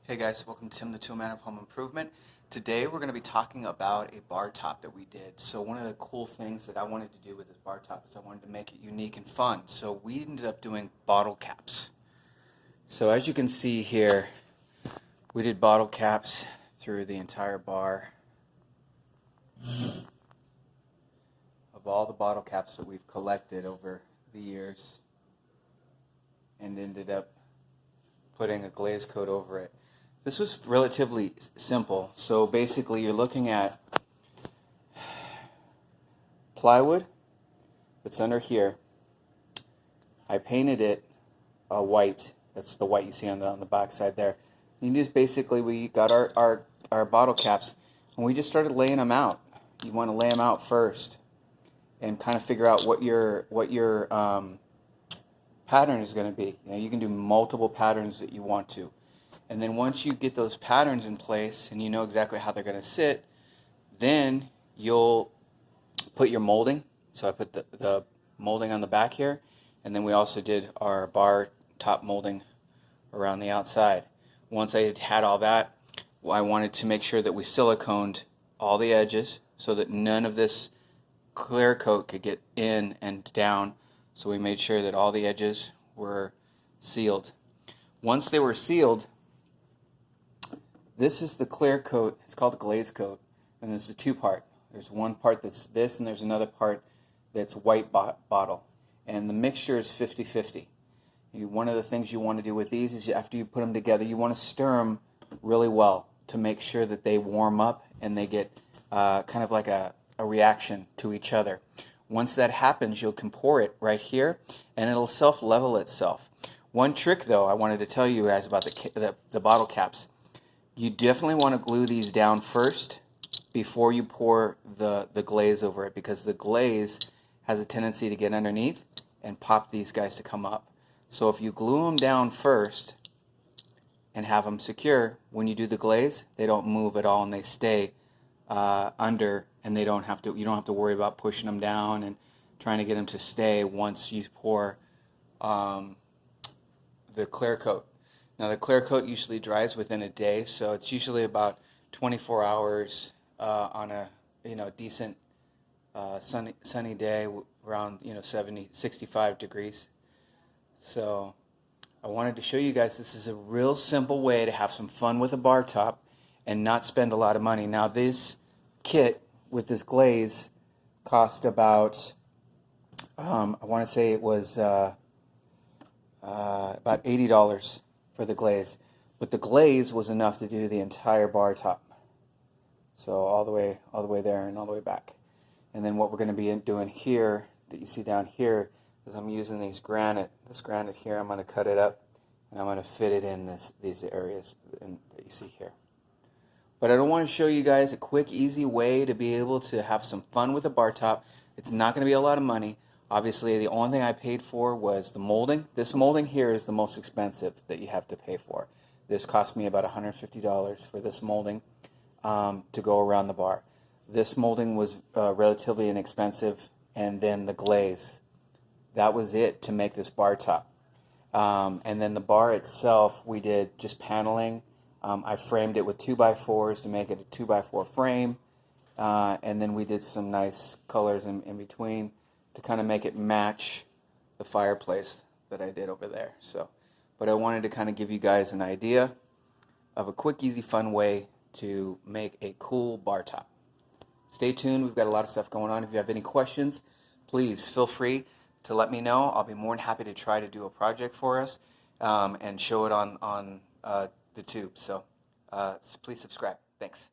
Hey guys, welcome to Tim the Toolman of Home Improvement. Today we're going to be talking about a bar top that we did. So one of the cool things that I wanted to do with this bar top is I wanted to make it unique and fun. So we ended up doing bottle caps. So as you can see here, we did bottle caps through the entire bar of all the bottle caps that we've collected over the years and ended up putting a glaze coat over it. This was relatively simple. So basically you're looking at plywood that's under here. I painted it white. That's the white you see on the back side there. You just basically, we got our bottle caps and we just started laying them out. You want to lay them out first and kind of figure out what your pattern is going to be. You know, you can do multiple patterns that you want to. And then once you get those patterns in place and you know exactly how they're going to sit, then you'll put your molding. So I put the molding on the back here, and then we also did our bar top molding around the outside. Once I had all that, I wanted to make sure that we siliconed all the edges so that none of this clear coat could get in and down. So we made sure that all the edges were sealed. Once they were sealed, this is the clear coat. It's called a glaze coat, and it's a two-part. There's one part that's this, and there's another part that's white bottle. And the mixture is 50-50. One of the things you want to do with these is after you put them together, you want to stir them really well to make sure that they warm up and they get kind of like a reaction to each other. Once that happens, you can pour it right here, and it'll self-level itself. One trick, though, I wanted to tell you guys about the bottle caps. You definitely want to glue these down first before you pour the glaze over it, because the glaze has a tendency to get underneath and pop these guys to come up. So if you glue them down first and have them secure, when you do the glaze, they don't move at all and they stay under, and you don't have to worry about pushing them down and trying to get them to stay once you pour the clear coat. Now the clear coat usually dries within a day, so it's usually about 24 hours on a decent sunny day around 65 degrees. So I wanted to show you guys this is a real simple way to have some fun with a bar top and not spend a lot of money. Now this kit with this glaze cost about I want to say it was about $80 for the glaze, but the glaze was enough to do the entire bar top. So all the way there and all the way back. And then what we're going to be doing here, that you see down here, is I'm using this granite here. I'm going to cut it up and I'm going to fit it in these areas that you see here. But I don't want to show you guys a quick, easy way to be able to have some fun with a bar top. It's not going to be a lot of money. Obviously, the only thing I paid for was the molding. This molding here is the most expensive that you have to pay for. This cost me about $150 for this molding to go around the bar. This molding was relatively inexpensive, and then the glaze. That was it to make this bar top. And then the bar itself, we did just paneling. I framed it with 2x4s to make it a 2x4 frame. And then we did some nice colors in between to kind of make it match the fireplace that I did over there. But I wanted to kind of give you guys an idea of a quick, easy, fun way to make a cool bar top. Stay tuned. We've got a lot of stuff going on. If you have any questions, please feel free to let me know. I'll be more than happy to try to do a project for us and show it on the tube. So please subscribe. Thanks.